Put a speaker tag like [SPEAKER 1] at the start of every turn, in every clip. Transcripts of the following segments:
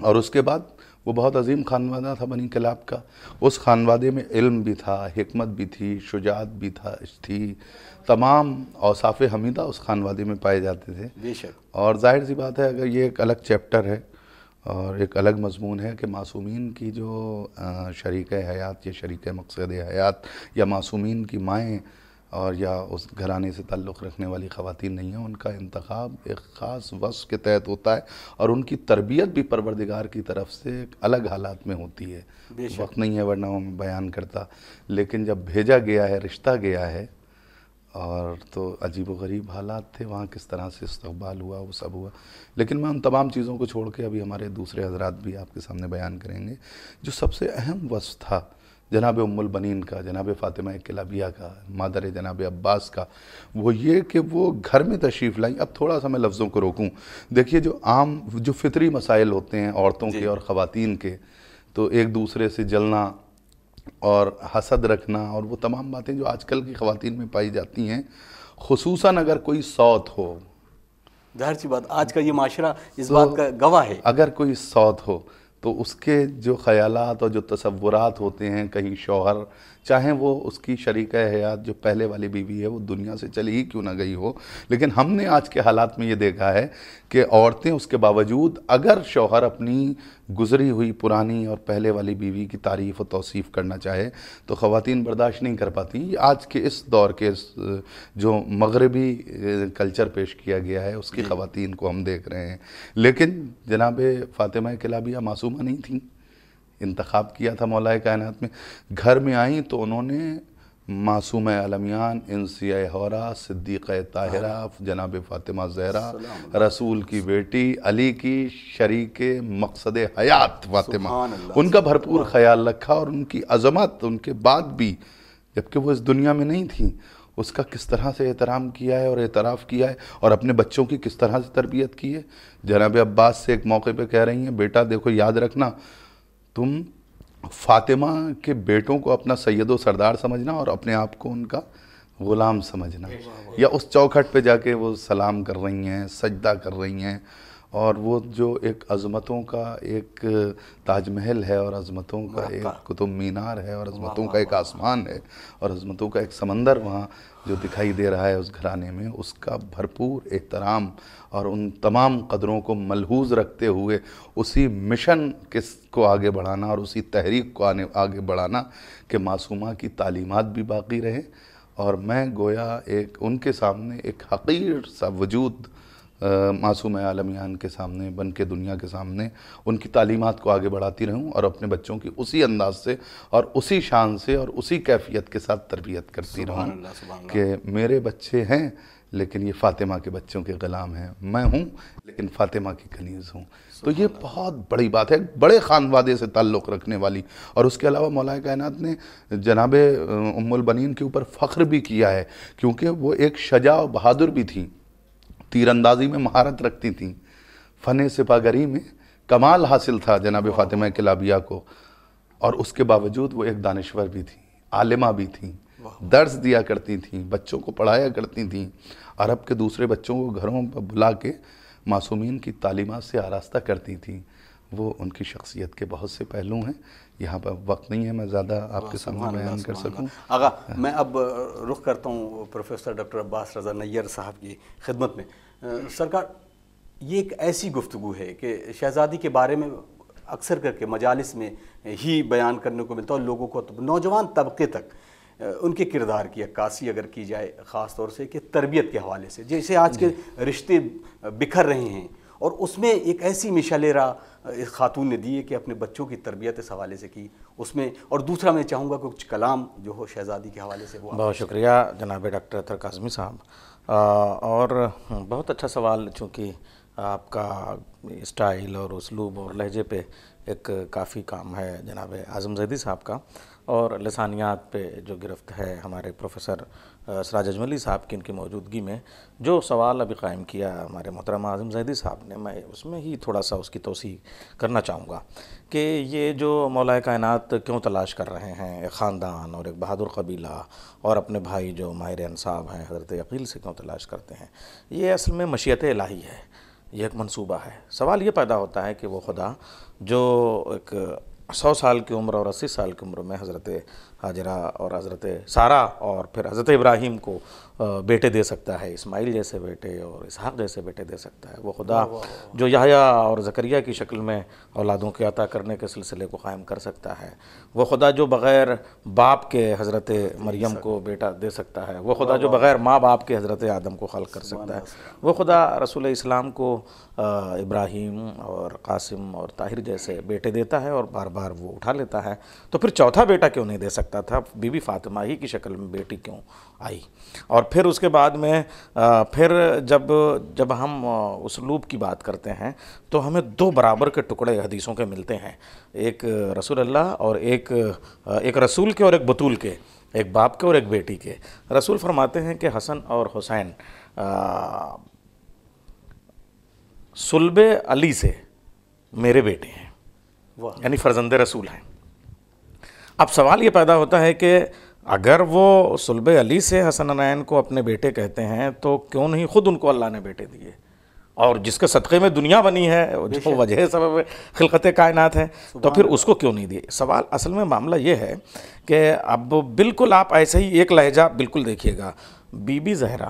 [SPEAKER 1] اور اس کے بعد وہ بہت عظیم خانوادہ تھا بنی کلاب کا. اس خانوادے میں علم بھی تھا، حکمت بھی تھی، شجاعت بھی تھی، تمام اوصاف حمیدہ اس خانوادے میں پائے جاتے تھے.
[SPEAKER 2] بے شک.
[SPEAKER 1] اور ظاہر سی بات ہے، اگر یہ ایک الگ چیپٹر ہے اور ایک الگ مضمون ہے کہ معصومین کی جو شریک حیات یا شریک مقصد حیات یا معصومین کی مائیں اور یا اس گھرانے سے تعلق رکھنے والی خواتین نہیں ہیں، ان کا انتخاب ایک خاص وصف کے تحت ہوتا ہے اور ان کی تربیت بھی پروردگار کی طرف سے ایک الگ حالات میں ہوتی ہے. وقت نہیں ہے ورنہ میں بیان کرتا، لیکن جب بھیجا گیا ہے، رشتہ گیا ہے، اور تو عجیب و غریب حالات تھے وہاں، کس طرح سے استقبال ہوا، وہ سب ہوا. لیکن میں ان تمام چیزوں کو چھوڑ کے ابھی ہمارے دوسرے حضرات بھی آپ کے سامنے بیان کریں گے. جو سب سے اہم وصف تھا جناب ام البنین کا، جناب فاطمہ کلابیہ کا، مادر جناب عباس کا، وہ یہ کہ وہ گھر میں تشریف لائیں. اب تھوڑا سا میں لفظوں کو روکوں. دیکھیے جو عام جو فطری مسائل ہوتے ہیں عورتوں کے اور خواتین کے، تو ایک دوسرے سے جلنا اور حسد رکھنا اور وہ تمام باتیں جو آج کل کی خواتین میں پائی جاتی ہیں، خصوصاً اگر کوئی سوت ہو.
[SPEAKER 2] ظاہر سی بات آج کا یہ معاشرہ اس بات کا گواہ ہے.
[SPEAKER 1] اگر کوئی سوت ہو تو اس کے جو خیالات اور جو تصورات ہوتے ہیں، کہیں شوہر چاہے وہ اس کی شریکہ حیات جو پہلے والی بیوی ہے وہ دنیا سے چلی ہی کیوں نہ گئی ہو، لیکن ہم نے آج کے حالات میں یہ دیکھا ہے کہ عورتیں اس کے باوجود اگر شوہر اپنی گزری ہوئی پرانی اور پہلے والی بیوی کی تعریف و توصیف کرنا چاہے تو خواتین برداشت نہیں کر پاتی. آج کے اس دور کے جو مغربی کلچر پیش کیا گیا ہے اس کی خواتین کو ہم دیکھ رہے ہیں. لیکن جناب فاطمہ کلابیہ معصومہ نہیں تھیں. انتخاب کیا تھا مولا کائنات میں. گھر میں آئیں تو انہوں نے معصوم عالمیان، انسیہ حورا، صدیقہ طاہرہ، جناب فاطمہ زہرا، رسول کی بیٹی، علی کی شریک مقصد حیات فاطمہ، ان کا بھرپور خیال رکھا اور ان کی عظمت ان کے بعد بھی جبکہ وہ اس دنیا میں نہیں تھیں اس کا کس طرح سے احترام کیا ہے اور اعتراف کیا ہے اور اپنے بچوں کی کس طرح سے تربیت کی ہے. جناب عباس سے ایک موقع پہ کہہ رہی ہیں بیٹا دیکھو یاد رکھنا تم فاطمہ کے بیٹوں کو اپنا سید و سردار سمجھنا اور اپنے آپ کو ان کا غلام سمجھنا. یا اس چوکھٹ پہ جا کے وہ سلام کر رہی ہیں، سجدہ کر رہی ہیں اور وہ جو ایک عظمتوں کا ایک تاج محل ہے اور عظمتوں کا ایک قطب مینار ہے اور عظمتوں کا ایک آسمان ہے اور عظمتوں کا ایک سمندر وہاں جو دکھائی دے رہا ہے اس گھرانے میں، اس کا بھرپور احترام اور ان تمام قدروں کو ملحوظ رکھتے ہوئے اسی مشن کو آگے بڑھانا اور اسی تحریک کو آگے بڑھانا کہ معصومہ کی تعلیمات بھی باقی رہیں. اور میں گویا ایک ان کے سامنے ایک حقیر سا وجود معصوم عالمیان کے سامنے بن کے دنیا کے سامنے ان کی تعلیمات کو آگے بڑھاتی رہوں اور اپنے بچوں کی اسی انداز سے اور اسی شان سے اور اسی کیفیت کے ساتھ تربیت کرتی رہوں کہ میرے بچے ہیں لیکن یہ فاطمہ کے بچوں کے غلام ہیں، میں ہوں لیکن فاطمہ کی کنیز ہوں. تو یہ بہت بڑی بات ہے، بڑے خانوادے سے تعلق رکھنے والی. اور اس کے علاوہ مولا کائنات نے جناب ام البنین کے اوپر فخر بھی کیا ہے کیونکہ وہ ایک شجاع و بہادر بھی تھیں، تیر اندازی میں مہارت رکھتی تھیں، فن سپاگری میں کمال حاصل تھا جناب فاطمہ کلابیہ کو، اور اس کے باوجود وہ ایک دانشور بھی تھیں، عالمہ بھی تھیں، درس دیا کرتی تھیں، بچوں کو پڑھایا کرتی تھیں، عرب کے دوسرے بچوں کو گھروں پر بلا کے معصومین کی تعلیمات سے آراستہ کرتی تھیں. وہ ان کی شخصیت کے بہت سے پہلو ہیں، یہاں پر وقت نہیں ہے میں زیادہ آپ کے سامنے بیان کر سکوں.
[SPEAKER 2] آغا میں اب رخ کرتا ہوں پروفیسر ڈاکٹر عباس رضا نیّر صاحب کی خدمت میں. سرکار یہ ایک ایسی گفتگو ہے کہ شہزادی کے بارے میں اکثر کر کے مجالس میں ہی بیان کرنے کو ملتا ہے اور لوگوں کو نوجوان طبقے تک ان کے کردار کی عکاسی اگر کی جائے خاص طور سے کہ تربیت کے حوالے سے جیسے آج کے رشتے بکھر رہے ہیں اور اس میں ایک ایسی مشعل راہ خاتون نے دی ہے کہ اپنے بچوں کی تربیت اس حوالے سے کی اس میں. اور دوسرا میں چاہوں گا کہ کچھ کلام جو ہو شہزادی کے حوالے سے وہ.
[SPEAKER 3] بہت شکریہ جناب ڈاکٹر اطہر کاظمی صاحب. اور بہت اچھا سوال، چونکہ آپ کا اسٹائل اور اسلوب اور لہجے پہ ایک کافی کام ہے جناب اعظم زیدی صاحب کا، اور لسانیات پہ جو گرفت ہے ہمارے پروفیسر سراج اجملی صاحب کی ان کی موجودگی میں. جو سوال ابھی قائم کیا ہمارے محترم اعظم زیدی صاحب نے، میں اس میں ہی تھوڑا سا اس کی توسیع کرنا چاہوں گا کہ یہ جو مولا کائنات کیوں تلاش کر رہے ہیں ایک خاندان اور ایک بہادر قبیلہ اور اپنے بھائی جو ماہر انصاب ہیں حضرت عقیل سے کیوں تلاش کرتے ہیں، یہ اصل میں مشیت الہی ہے. یہ ایک منصوبہ ہے۔ سوال یہ پیدا ہوتا ہے کہ وہ خدا جو ایک 100 سال کی عمر اور 80 سال کی عمر میں حضرت ہاجرہ اور حضرت سارہ اور پھر حضرت ابراہیم کو بیٹے دے سکتا ہے، اسماعیل جیسے بیٹے اور اسحاق جیسے بیٹے دے سکتا ہے، وہ خدا جو یحییٰ اور زکریا کی شکل میں اولادوں کے عطا کرنے کے سلسلے کو قائم کر سکتا ہے، وہ خدا جو بغیر باپ کے حضرت مریم کو بیٹا دے سکتا ہے، وہ خدا جو بغیر ماں باپ کے حضرت آدم کو خلق کر سکتا ہے، وہ خدا رسول اسلام کو ابراہیم اور قاسم اور طاہر جیسے بیٹے دیتا ہے اور بار بار وہ اٹھا لیتا ہے، تو پھر چوتھا بیٹا کیوں نہیں دے سکتا تھا؟ بی بی فاطمہ ہی کی شکل میں بیٹی کیوں آئی؟ اور پھر اس کے بعد میں پھر جب ہم اسلوب کی بات کرتے ہیں تو ہمیں 2 برابر کے ٹکڑے حدیثوں کے ملتے ہیں، ایک رسول اللہ اور ایک رسول کے اور ایک بطول کے، ایک باپ کے اور ایک بیٹی کے۔ رسول فرماتے ہیں کہ حسن اور حسین صلب علی سے میرے بیٹے ہیں، یعنی فرزند رسول ہیں۔ اب سوال یہ پیدا ہوتا ہے کہ اگر وہ صلب علی سے حسنین کو اپنے بیٹے کہتے ہیں تو کیوں نہیں خود ان کو اللہ نے بیٹے دیے، اور جس کے صدقے میں دنیا بنی ہے، جو وجہ سبب خلقت کائنات ہے، تو پھر اس کو کیوں نہیں دیے؟ سوال اصل میں معاملہ یہ ہے کہ اب بالکل آپ ایسے ہی ایک لہجہ بالکل دیکھیے گا، بی بی زہرا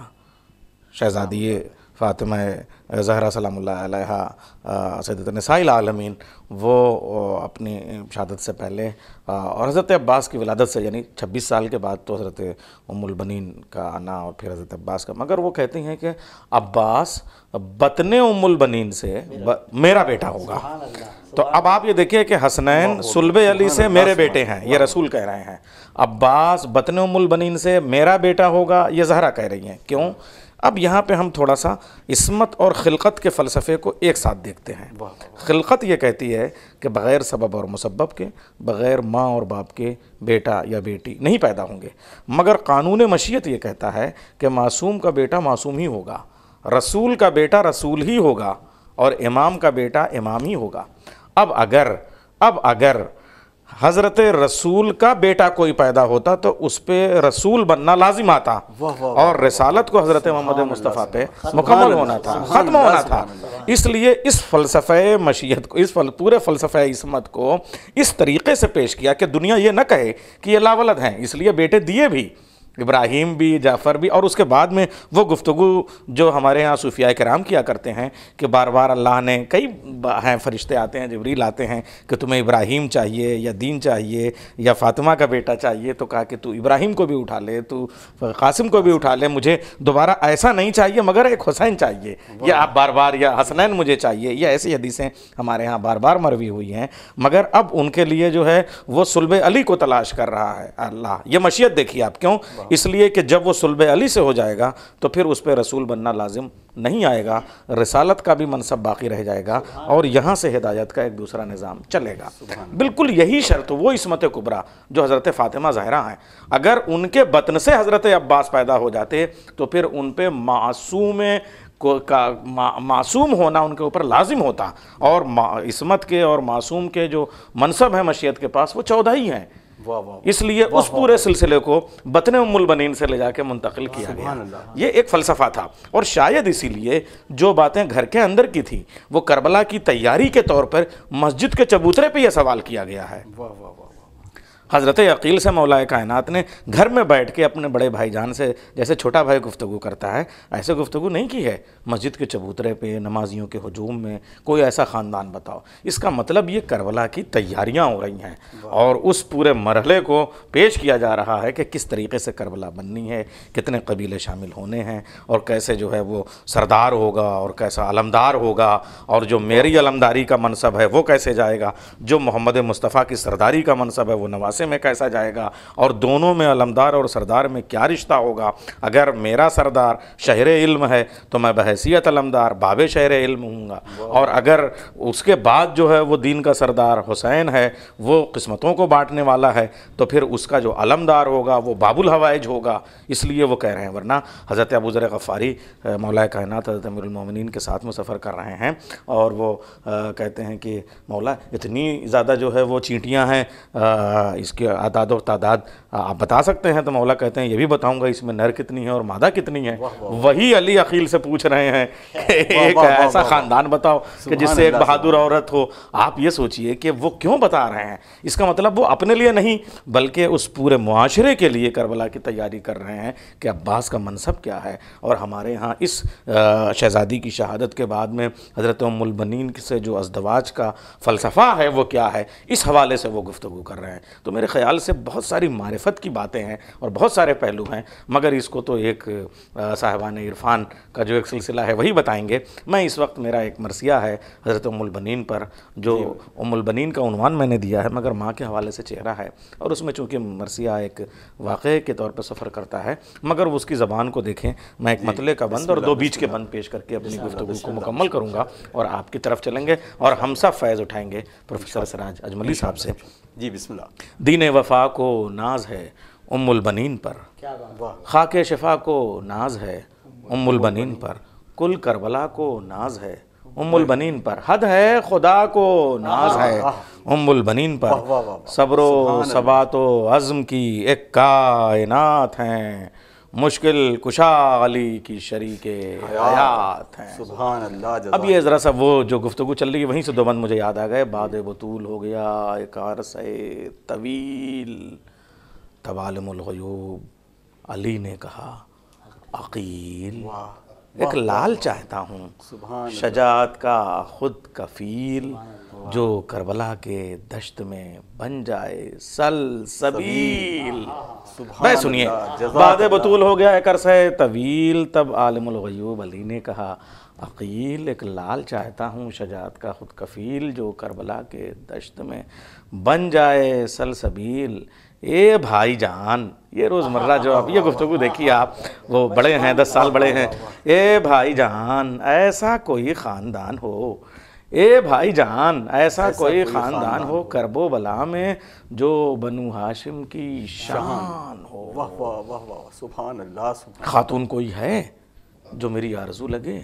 [SPEAKER 3] شہزادی فاطمہ زہرا سلام اللہ علیہا سیدۃ نساء العالمین، وہ اپنی شہادت سے پہلے اور حضرت عباس کی ولادت سے یعنی 26 سال کے بعد تو حضرت ام البنین کا آنا اور پھر حضرت عباس کا، مگر وہ کہتی ہیں کہ عباس بطن ام البنین سے میرا بیٹا ہوگا۔ تو اب آپ یہ دیکھیے کہ حسنین صلب علی سے میرے بیٹے ہیں، یہ رسول کہہ رہے ہیں، عباس بطن ام البنین سے میرا بیٹا ہوگا، یہ زہرا کہہ رہی ہیں۔ کیوں؟ اب یہاں پہ ہم تھوڑا سا عصمت اور خلقت کے فلسفے کو ایک ساتھ دیکھتے ہیں۔ خلقت یہ کہتی ہے کہ بغیر سبب اور مسبب کے، بغیر ماں اور باپ کے بیٹا یا بیٹی نہیں پیدا ہوں گے، مگر قانون مشیت یہ کہتا ہے کہ معصوم کا بیٹا معصوم ہی ہوگا، رسول کا بیٹا رسول ہی ہوگا، اور امام کا بیٹا امام ہی ہوگا۔ اب اگر حضرت رسول کا بیٹا کوئی پیدا ہوتا تو اس پہ رسول بننا لازم آتا، اور رسالت کو حضرت محمد مصطفیٰ پہ مکمل ہونا تھا، ختم ہونا تھا۔ اس لیے اس فلسفہ مشیت کو، اس پورے فلسفہ عصمت کو اس طریقے سے پیش کیا کہ دنیا یہ نہ کہے کہ یہ لاولد ہیں، اس لیے بیٹے دیے بھی، ابراہیم بھی، جعفر بھی، اور اس کے بعد میں وہ گفتگو جو ہمارے ہاں صوفیاء کرام کیا کرتے ہیں کہ بار بار اللہ نے، کئی ہیں فرشتے آتے ہیں، جبریل آتے ہیں کہ تمہیں ابراہیم چاہیے یا دین چاہیے یا فاطمہ کا بیٹا چاہیے، تو کہا کہ تو ابراہیم کو بھی اٹھا لے، تو قاسم کو بھی اٹھا لے، مجھے دوبارہ ایسا نہیں چاہیے مگر ایک حسین چاہیے، یا آپ بار بار یا حسنین مجھے چاہیے، یا ایسی حدیثیں ہمارے ہاں بار بار مروی ہوئی ہیں، مگر اب ان کے لیے جو ہے وہ صلب علی کو تلاش کر رہا ہے اللہ۔ یہ مشیت دیکھیے آپ، کیوں؟ اس لیے کہ جب وہ صلب علی سے ہو جائے گا تو پھر اس پہ رسول بننا لازم نہیں آئے گا، رسالت کا بھی منصب باقی رہ جائے گا، اور یہاں سے ہدایت کا ایک دوسرا نظام چلے گا۔ بالکل یہی شرط وہ عصمت کبریٰ جو حضرت فاطمہ زہرا ہیں، اگر ان کے بطن سے حضرت عباس پیدا ہو جاتے تو پھر ان پہ معصوم ہونا ان کے اوپر لازم ہوتا، اور عصمت کے اور معصوم کے جو منصب ہیں مشیت کے پاس وہ 14 ہی ہیں۔ اس لیے اس پورے سلسلے کو بطن ام البنین سے لے جا کے منتقل کیا گیا۔ یہ ایک فلسفہ تھا، اور شاید اسی لیے جو باتیں گھر کے اندر کی تھی وہ کربلا کی تیاری کے طور پر مسجد کے چبوترے پہ یہ سوال کیا گیا ہے۔ حضرت عقیل سے مولا کائنات نے گھر میں بیٹھ کے اپنے بڑے بھائی جان سے جیسے چھوٹا بھائی گفتگو کرتا ہے ایسے گفتگو نہیں کی ہے، مسجد کے چبوترے پہ نمازیوں کے ہجوم میں کوئی ایسا خاندان بتاؤ۔ اس کا مطلب یہ کربلا کی تیاریاں ہو رہی ہیں، اور اس پورے مرحلے کو پیش کیا جا رہا ہے کہ کس طریقے سے کربلا بننی ہے، کتنے قبیلے شامل ہونے ہیں، اور کیسے جو ہے وہ سردار ہوگا اور کیسا علمدار ہوگا، اور جو میری علمداری کا منصب ہے وہ کیسے جائے گا، جو محمد مصطفیٰ کی سرداری کا منصب ہے وہ نواسے میں کیسا جائے گا، اور دونوں میں علمدار اور سردار میں کیا رشتہ ہوگا۔ اگر میرا سردار شہر علم ہے تو میں بحیثیت علمدار باب شہر علم ہوں گا، اور اگر اس کے بعد جو ہے وہ دین کا سردار حسین ہے، وہ قسمتوں کو بانٹنے والا ہے، تو پھر اس کا جو علمدار ہوگا وہ باب الحوائج ہوگا۔ اس لیے وہ کہہ رہے ہیں، ورنہ حضرت ابو ذر غفاری مولا کائنات حضرت امیر المومنین کے ساتھ میں سفر کر رہے ہیں، اور وہ کہتے ہیں کہ مولا اتنی زیادہ جو ہے وہ چینٹیاں ہیں اس کی اعداد و تعداد آپ بتا سکتے ہیں؟ تو مولا کہتے ہیں یہ بھی بتاؤں گا، اس میں نر کتنی ہے اور مادہ کتنی ہے۔ وہی علی عقیل سے پوچھ رہے ہیں کہ ایک ایسا خاندان بتاؤ کہ جس سے ایک بہادر عورت ہو۔ آپ یہ سوچئے کہ وہ کیوں بتا رہے ہیں، اس کا مطلب وہ اپنے لیے نہیں بلکہ اس پورے معاشرے کے لیے کربلا کی تیاری کر رہے ہیں کہ عباس کا منصب کیا ہے۔ اور ہمارے ہاں اس شہزادی کی شہادت کے بعد میں حضرت ام البنین سے جو ازدواج کا فلسفہ ہے وہ کیا ہے، اس حوالے سے وہ گفتگو کر رہے ہیں۔ تو میرے خیال سے بہت ساری معرفت کی باتیں ہیں اور بہت سارے پہلو ہیں، مگر اس کو تو ایک صاحبان عرفان کا جو ایک سلسلہ ہے وہی بتائیں گے۔ میں اس وقت میرا ایک مرثیہ ہے حضرت ام البنین پر، جو ام البنین کا عنوان میں نے دیا ہے مگر ماں کے حوالے سے چہرہ ہے، اور اس میں چونکہ مرثیہ ایک واقعے کے طور پر سفر کرتا ہے، مگر اس کی زبان کو دیکھیں۔ میں ایک مطلع کا بند اور دو بیچ کے بند پیش کر کے اپنی گفتگو کو مکمل کروں گا اور آپ کی طرف چلیں گے اور ہم سب فیض اٹھائیں گے پروفیسر سراج اجملی صاحب سے۔
[SPEAKER 2] جی بسم اللہ۔
[SPEAKER 3] دین وفا کو ناز ہے ام البنین پر، خاک شفا کو ناز ہے ام البنین پر، کل کربلا کو ناز ہے ام البنین پر، حد ہے خدا کو ناز ہے ام البنین پر، صبر و ثبات و عزم کی ایک کائنات ہیں، مشکل کشا علی کی شریک حیات ہیں۔
[SPEAKER 2] سبحان اللہ۔
[SPEAKER 3] اب یہ ذرا سا وہ جو گفتگو چل رہی ہے وہیں سے دو بند مجھے یاد آ گئے۔ بعد بطول ہو گیا ایک عرصہ طویل، تب عالم الغیوب علی نے کہا عقیل، ایک لال چاہتا ہوں شجاعت کا خود کفیل، جو کربلا کے دشت میں بن جائے سلسبیل۔ میں سنیے، بعد بطول ہو گیا ایک عرصہ طویل، تب عالم الغیوب علی نے کہا عقیل، ایک لال چاہتا ہوں شجاعت کا خود کفیل، جو کربلا کے دشت میں بن جائے سلسبیل۔ اے بھائی جان، یہ روزمرہ جو اب یہ گفتگو دیکھیے آپ، وہ بڑے ہیں 10 سال بڑے ہیں، اے بھائی جان ایسا کوئی خاندان ہو، اے بھائی جان ایسا کوئی خاندان ہو، کرب و بلا میں جو بنو ہاشم کی شان ہو۔
[SPEAKER 2] واہ واہ واہ واہ، سبحان اللہ۔
[SPEAKER 3] خاتون کوئی ہے جو میری آرزو لگے،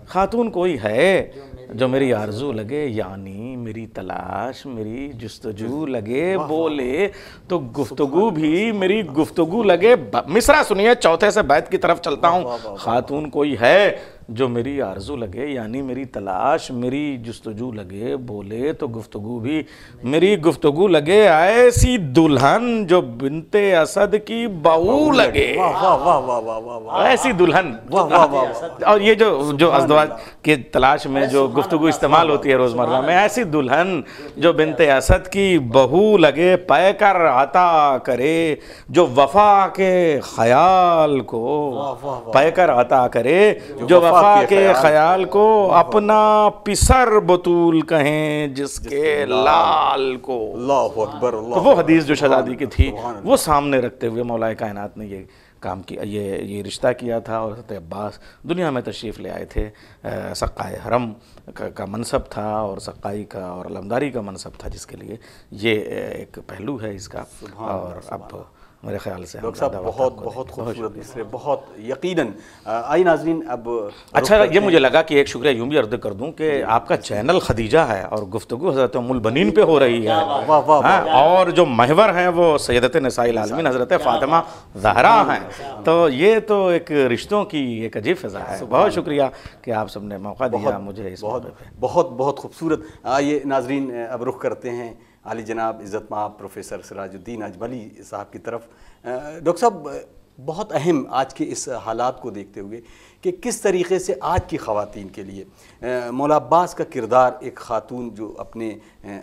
[SPEAKER 3] خاتون کوئی ہے جو میری آرزو لگے، یعنی میری تلاش میری جستجو لگے، بولے تو گفتگو بھی میری گفتگو لگے۔ مصرع سنیے، چوتھے سے بیت کی طرف چلتا ہوں۔ خاتون کوئی ہے جو میری آرزو لگے، یعنی میری تلاش میری جستجو لگے، بولے تو گفتگو بھی میری گفتگو لگے، ایسی دلہن جو بنت اسد کی بہو لگے، ایسی دلہن۔ اور یہ جو ازدواج کے تلاش میں جو گفتگو استعمال ہوتی ہے روزمرہ میں، ایسی دلہن جو بنت اسد کی بہو لگے، پے کر عطا کرے جو وفا کے خیال کو، پے کر عطا کرے جو وفا کے خیال کو، اپنا پسر بطول کہیں جس کے لال کو۔
[SPEAKER 2] اللہ اکبر۔
[SPEAKER 3] تو وہ حدیث جو شہزادی کی تھی وہ سامنے رکھتے ہوئے مولا کائنات نے یہ کام کی، یہ رشتہ کیا تھا، اور حضرت عباس دنیا میں تشریف لے آئے تھے۔ سقائے حرم کا منصب تھا اور سقائی کا اور علمداری کا منصب تھا، جس کے لیے یہ ایک پہلو ہے اس کا۔ اور اب میرے خیال سے
[SPEAKER 2] ڈاکٹر صاحب بہت خوبصورت مصرے، بہت یقیناً۔ آئی ناظرین، اب
[SPEAKER 3] اچھا یہ مجھے لگا کہ ایک شکریہ یوں بھی عرض کر دوں کہ آپ کا چینل خدیجہ ہے اور گفتگو حضرت ام البنین پہ ہو رہی ہے، اور جو محور ہیں وہ سیدت نساء العالمین حضرت فاطمہ زہرا ہیں، تو یہ تو ایک رشتوں کی ایک عجیب فضا ہے۔ بہت شکریہ کہ آپ سب نے موقع دیا مجھے اس موقع پہ۔
[SPEAKER 2] بہت خوبصورت۔ آئیے ناظرین، اب رخ کرتے ہیں عالی جناب عزت مآب پروفیسر سراج الدین اجملی صاحب کی طرف۔ ڈاکٹر صاحب، بہت اہم آج کے اس حالات کو دیکھتے ہوئے کہ کس طریقے سے آج کی خواتین کے لیے مولا عباس کا کردار، ایک خاتون جو اپنے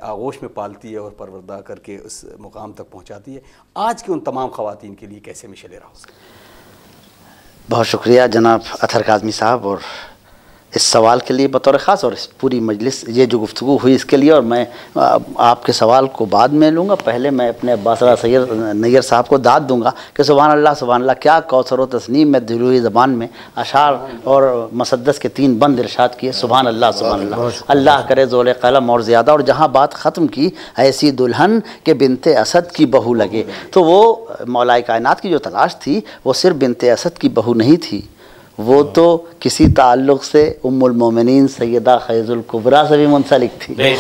[SPEAKER 2] آغوش میں پالتی ہے اور پروردہ کر کے اس مقام تک پہنچاتی ہے، آج کے ان تمام خواتین کے لیے کیسے مشعل راہ ہو سکتا ہے؟
[SPEAKER 4] بہت شکریہ جناب اطہر کاظمی صاحب، اور اس سوال کے لیے بطور خاص، اور اس پوری مجلس یہ جو گفتگو ہوئی اس کے لیے۔ اور میں آپ کے سوال کو بعد میں لوں گا، پہلے میں اپنے عباس سید نیّر صاحب کو داد دوں گا کہ سبحان اللہ کیا کوثر و تسنیم میں دلوئی زبان میں اشعار اور مسدس کے 3 بند ارشاد کیے۔ سبحان اللہ اللہ کرے ذول قلم اور زیادہ۔ اور جہاں بات ختم کی ایسی دلہن کہ بنت اسد کی بہو لگے، تو وہ مولا کائنات کی جو تلاش تھی وہ صرف بنت اسد کی بہو نہیں تھی، وہ تو کسی تعلق سے ام المومنین سیدہ خیز الکبریٰ سے بھی منسلک تھی،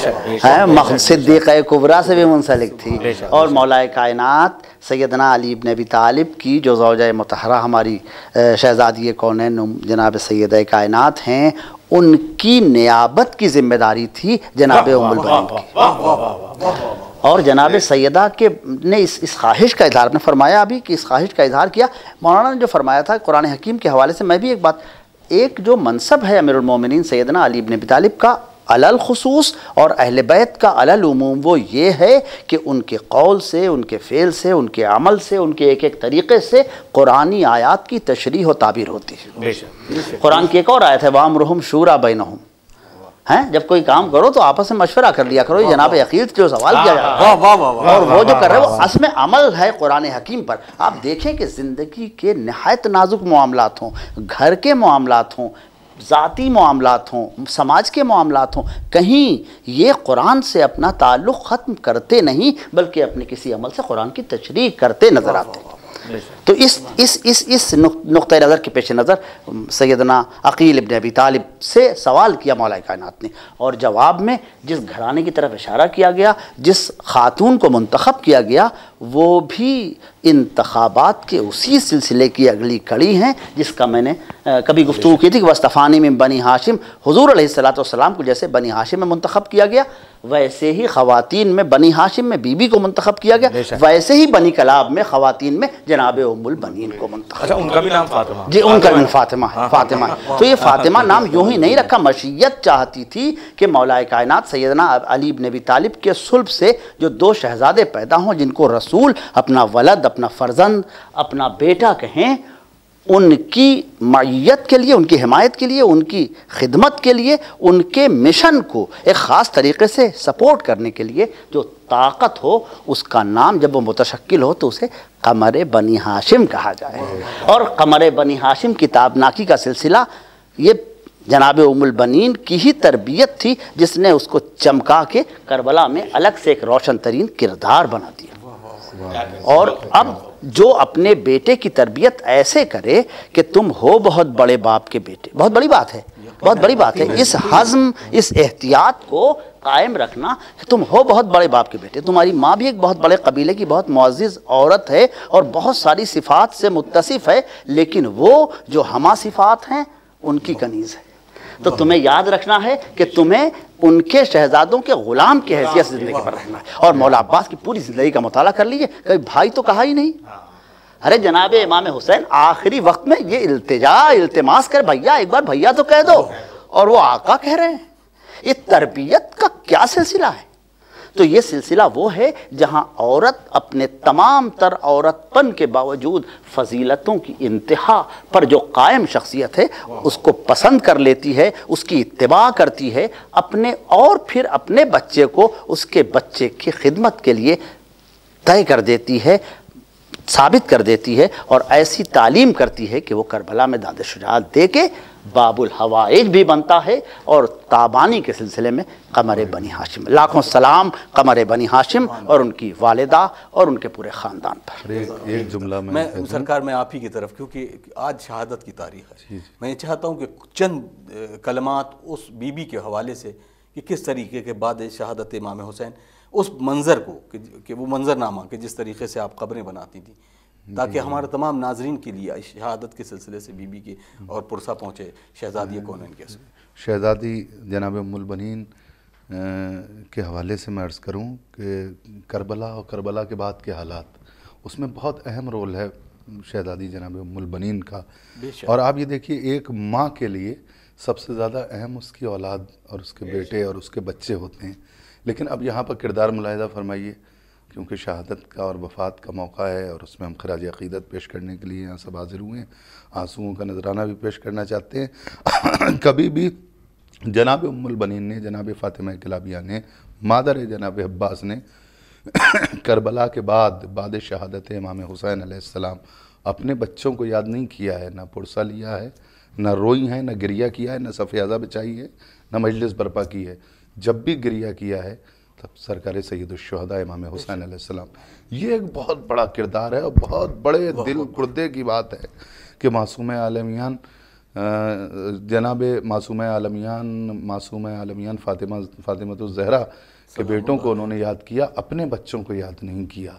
[SPEAKER 4] صدیقہ کبریٰ سے بھی منسلک تھی، اور مولا کائنات سیدنا علی بن ابی طالب کی جو زوجہ مطہرہ ہماری شہزادی کونین جناب سیدہ کائنات ہیں، ان کی نیابت کی ذمہ داری تھی جناب ام البنین کی۔ اور جناب سیدہ کے نے اس خواہش کا اظہار، نے فرمایا ابھی کہ اس خواہش کا اظہار کیا، مولانا نے جو فرمایا تھا قرآن حکیم کے حوالے سے، میں بھی ایک جو منصب ہے امیر المومنین سیدنا علی بن ابی طالب کا علل خصوص اور اہل بیت کا علل عموم، وہ یہ ہے کہ ان کے قول سے، ان کے فعل سے، ان کے عمل سے، ان کے ایک ایک طریقے سے قرآنی آیات کی تشریح و تعبیر ہوتی ہے۔ قرآن کی ایک اور آیت ہے وَأَمْرُهُمْ شُورَىٰ بَيْنَهُمْ، جب کوئی کام کرو تو آپس میں مشورہ کر لیا کرو۔ یہ جناب عقیل جو سوال کیا جا رہا ہے اور وہ جو کر رہے ہیں وہ اصل میں عمل ہے قرآن حکیم پر۔ آپ دیکھیں کہ زندگی کے نہایت نازک معاملات ہوں، گھر کے معاملات ہوں، ذاتی معاملات ہوں، سماج کے معاملات ہوں، کہیں یہ قرآن سے اپنا تعلق ختم کرتے نہیں بلکہ اپنے کسی عمل سے قرآن کی تشریح کرتے نظر آتے ہیں۔ تو اس نقطۂ نظر کے پیش نظر سیدنا عقیل ابن ابی طالب سے سوال کیا مولا کائنات نے، اور جواب میں جس گھرانے کی طرف اشارہ کیا گیا، جس خاتون کو منتخب کیا گیا، وہ بھی انتخابات کے اسی سلسلے کی اگلی کڑی ہیں جس کا میں نے کبھی گفتگو کی تھی کہ وَاسْتَفَانِي مِن بنی ہاشم، حضور علیہ السلام کو جیسے بنی ہاشم میں منتخب کیا گیا، ویسے ہی خواتین میں بنی ہاشم میں بی بی کو منتخب کیا گیا، ویسے ہی بنی کلاب میں خواتین میں جناب ام البنین کو منتخب۔
[SPEAKER 3] اچھا، ان کا بھی نام فاطمہ؟
[SPEAKER 4] جی، ان کا نام فاطمہ ہے، فاطمہ ہے۔ تو یہ فاطمہ نام یوں ہی نہیں رکھا، مشیت چاہتی تھی کہ مولا کائنات سیدنا علی بن ابی طالب کے صلب سے جو دو شہزادے پیدا ہوں جن کو رسول اپنا ولد، اپنا فرزند، اپنا بیٹا کہیں، ان کی معیت کے لیے، ان کی حمایت کے لیے، ان کی خدمت کے لیے، ان کے مشن کو ایک خاص طریقے سے سپورٹ کرنے کے لیے جو طاقت ہو، اس کا نام جب وہ متشکل ہو تو اسے قمر بنی ہاشم کہا جائے۔ اور قمر بنی ہاشم کی تابناکی کا سلسلہ یہ جناب ام البنین کی ہی تربیت تھی جس نے اس کو چمکا کے کربلا میں الگ سے ایک روشن ترین کردار بنا دیا۔ اور اب جو اپنے بیٹے کی تربیت ایسے کرے کہ تم ہو بہت بڑے باپ کے بیٹے، بہت بڑی بات ہے، بہت بڑی بات ہے۔ اس حزم، اس احتیاط کو قائم رکھنا کہ تم ہو بہت بڑے باپ کے بیٹے، تمہاری ماں بھی ایک بہت بڑے قبیلے کی بہت معزز عورت ہے اور بہت ساری صفات سے متصف ہے، لیکن وہ جو ہمہ صفات ہیں ان کی کنیز ہے۔ تو تمہیں یاد رکھنا ہے کہ تمہیں ان کے شہزادوں کے غلام کی حیثیت سے زندگی پر رہنا ہے۔ اور مولا عباس کی پوری زندگی کا مطالعہ کر لیجئے، کبھی بھائی تو کہا ہی نہیں۔ ارے جناب امام حسین آخری وقت میں یہ التماس کر بھیا ایک بار بھیا تو کہہ دو، اور وہ آقا کہہ رہے ہیں۔ یہ تربیت کا کیا سلسلہ ہے؟ تو یہ سلسلہ وہ ہے جہاں عورت اپنے تمام تر عورت پن کے باوجود فضیلتوں کی انتہا پر جو قائم شخصیت ہے اس کو پسند کر لیتی ہے، اس کی اتباع کرتی ہے، اپنے اور پھر اپنے بچے کو اس کے بچے کی خدمت کے لیے طے کر دیتی ہے، ثابت کر دیتی ہے، اور ایسی تعلیم کرتی ہے کہ وہ کربلا میں داد شجاعت دے کے باب الحوائج بھی بنتا ہے اور تابانی کے سلسلے میں قمر بنی ہاشم۔ لاکھوں سلام قمر بنی ہاشم اور ان کی والدہ اور ان کے پورے خاندان پر۔
[SPEAKER 1] ایک جملہ
[SPEAKER 2] میں سرکار میں آپ ہی کی طرف، کیونکہ آج شہادت کی تاریخ ہے، میں چاہتا ہوں کہ چند کلمات اس بی بی کے حوالے سے کہ کس طریقے کے بعد شہادت امام حسین اس منظر کو، کہ وہ منظرنامہ کہ جس طریقے سے آپ قبریں بناتی تھیں، تاکہ ہمارے تمام ناظرین کے لیے شہادت کے سلسلے سے بی بی کے اور پرسہ پہنچے شہزادی کونین کے۔
[SPEAKER 1] شہزادی جناب ام البنین کے حوالے سے میں عرض کروں کہ کربلا اور کربلا کے بعد کے حالات، اس میں بہت اہم رول ہے شہزادی جناب ام البنین کا۔ اور آپ یہ دیکھیے، ایک ماں کے لیے سب سے زیادہ اہم اس کی اولاد اور اس کے بیٹے اور اس کے بچے ہوتے ہیں، لیکن اب یہاں پر کردار ملاحظہ فرمائیے، کیونکہ شہادت کا اور وفات کا موقع ہے اور اس میں ہم خراج عقیدت پیش کرنے کے لیے یہاں سب حاضر ہوئے ہیں، آنسوؤں کا نذرانہ بھی پیش کرنا چاہتے ہیں۔ کبھی بھی جناب ام البنین نے، جناب فاطمہ کلابیہ نے، مادر جناب عباس نے کربلا کے بعد شہادت امام حسین علیہ السلام اپنے بچوں کو یاد نہیں کیا ہے، نہ پرسہ لیا ہے، نہ روئی ہیں، نہ گریہ کیا ہے، نہ صف اعضا بچائی ہے، نہ مجلس برپا کی ہے۔ جب بھی گریہ کیا ہے تب سرکار سید الشہداء امام حسین علیہ السلام۔ یہ ایک بہت بڑا کردار ہے اور بہت بڑے دل گردے کی بات ہے کہ معصوم عالمیان جناب معصومہ عالمیان فاطمہ الزہرا کے بیٹوں کو انہوں نے یاد کیا، اپنے بچوں کو یاد نہیں کیا.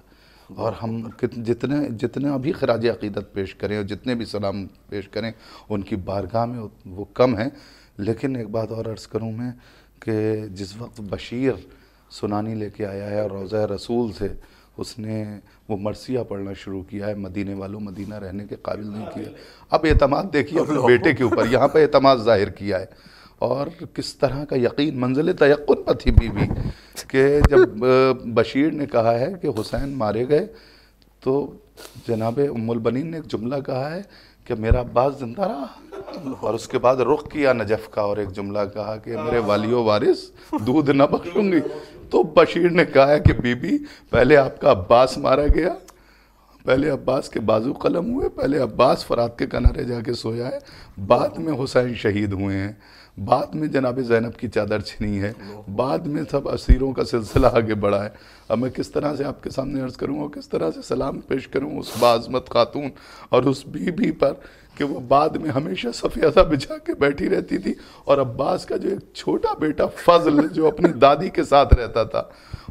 [SPEAKER 1] اور ہم جتنے ابھی خراج عقیدت پیش کریں اور جتنے بھی سلام پیش کریں ان کی بارگاہ میں وہ کم ہیں. لیکن ایک بات اور عرض کروں میں کہ جس وقت بشیر سنانی لے کے آیا ہے اور روضہ رسول سے اس نے وہ مرثیہ پڑھنا شروع کیا ہے، مدینے والوں مدینہ رہنے کے قابل نہیں کیا. اب اعتماد دیکھیے اپنے بیٹے کے اوپر، یہاں پہ اعتماد ظاہر کیا ہے. اور کس طرح کا یقین، منزل تیقن پر تھی بی بی کہ جب بشیر نے کہا ہے کہ حسین مارے گئے تو جناب ام البنین نے ایک جملہ کہا ہے کہ میرا عباس زندہ رہا، اور اس کے بعد رخ کیا نجف کا اور ایک جملہ کہا کہ میرے والی و وارث دودھ نہ بخشوں گی. تو بشیر نے کہا ہے کہ بی بی پہلے آپ کا عباس مارا گیا، پہلے عباس کے بازو قلم ہوئے، پہلے عباس فرات کے کنارے جا کے سویا ہے، بعد میں حسین شہید ہوئے ہیں، بعد میں جناب زینب کی چادر چھنی ہے، بعد میں سب اسیروں کا سلسلہ آگے بڑھا ہے. اب میں کس طرح سے آپ کے سامنے عرض کروں اور کس طرح سے سلام پیش کروں اس باعظمت خاتون اور اس بی بی پر کہ وہ بعد میں ہمیشہ سفیدہ بچھا کے بیٹھی رہتی تھی. اور عباس کا جو ایک چھوٹا بیٹا فضل جو اپنی دادی کے ساتھ رہتا تھا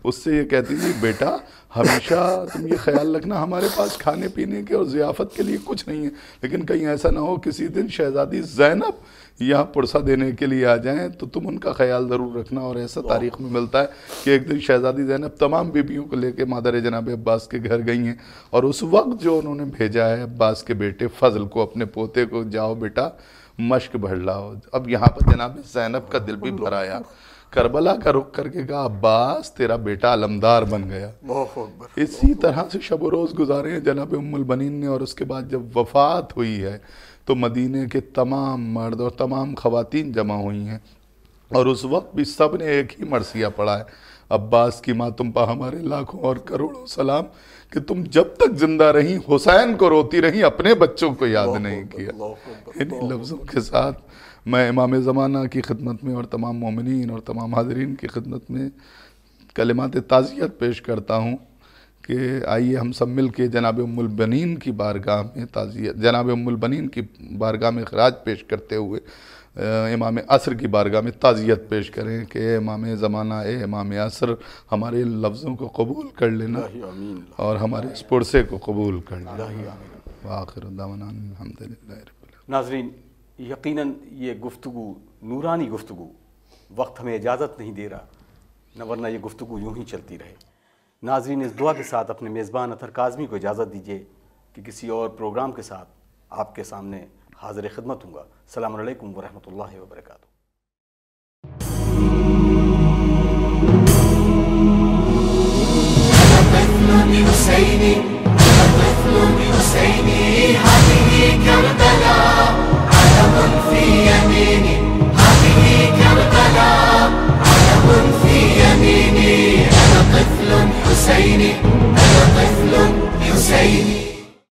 [SPEAKER 1] اس سے یہ کہتی تھی بیٹا ہمیشہ تم یہ خیال رکھنا ہمارے پاس کھانے پینے کے اور ضیافت کے لیے کچھ نہیں ہے، لیکن کہیں ایسا نہ ہو کسی دن شہزادی زینب یہاں پرسہ دینے کے لیے آ جائیں تو تم ان کا خیال ضرور رکھنا. اور ایسا تاریخ میں ملتا ہے کہ ایک دن شہزادی زینب تمام بیبیوں کو لے کے مادر جناب عباس کے گھر گئی ہیں، اور اس وقت جو انہوں نے بھیجا ہے عباس کے بیٹے فضل کو، اپنے پوتے کو، جاؤ بیٹا مشق بھر لاؤ. اب یہاں پر جناب زینب کا دل بھی بھر آیا، کربلا کا رخ کر کے کہا عباس تیرا بیٹا علمدار بن گیا. اسی طرح سے شب و روز گزارے ہیں جناب ام البنین نے. اور اس کے بعد جب وفات ہوئی ہے تو مدینے کے تمام مرد اور تمام خواتین جمع ہوئی ہیں، اور اس وقت بھی سب نے ایک ہی مرثیہ پڑھا ہے، عباس کی ماں تم پر ہمارے لاکھوں اور کروڑوں سلام کہ تم جب تک زندہ رہیں حسین کو روتی رہیں، اپنے بچوں کو یاد نہیں کیا. انہی لفظوں کے ساتھ میں امام زمانہ کی خدمت میں اور تمام مومنین اور تمام حاضرین کی خدمت میں کلمات تعزیت پیش کرتا ہوں کہ آئیے ہم سب مل کے جناب ام البنین کی بارگاہ میں جناب ام البنین کی بارگاہ میں خراج پیش کرتے ہوئے امام عصر کی بارگاہ میں تعزیت پیش کریں کہ اے امام زمانہ، اے امام عصر، ہمارے لفظوں کو قبول کر لینا اور ہمارے اس پرسے کو قبول کر لینا. وآخر دعوانا الحمدللہ رب العالمین.
[SPEAKER 2] ناظرین، یقیناً یہ گفتگو نورانی گفتگو وقت ہمیں اجازت نہیں دے رہا، نہ ورنہ یہ گفتگو یوں ہی چلتی رہے. ناظرین، اس دعا کے ساتھ اپنے میزبان اطہر کاظمی کو اجازت دیجیے کہ کسی اور پروگرام کے ساتھ آپ کے سامنے حاضر خدمت ہوں گا. السلام علیکم ورحمۃ اللہ وبرکاتہ.
[SPEAKER 5] حسيني أنا طفل حسيني هذه كربلاء علم في يميني هذه كربلاء علم في يميني أنا طفل حسيني أنا طفل حسيني.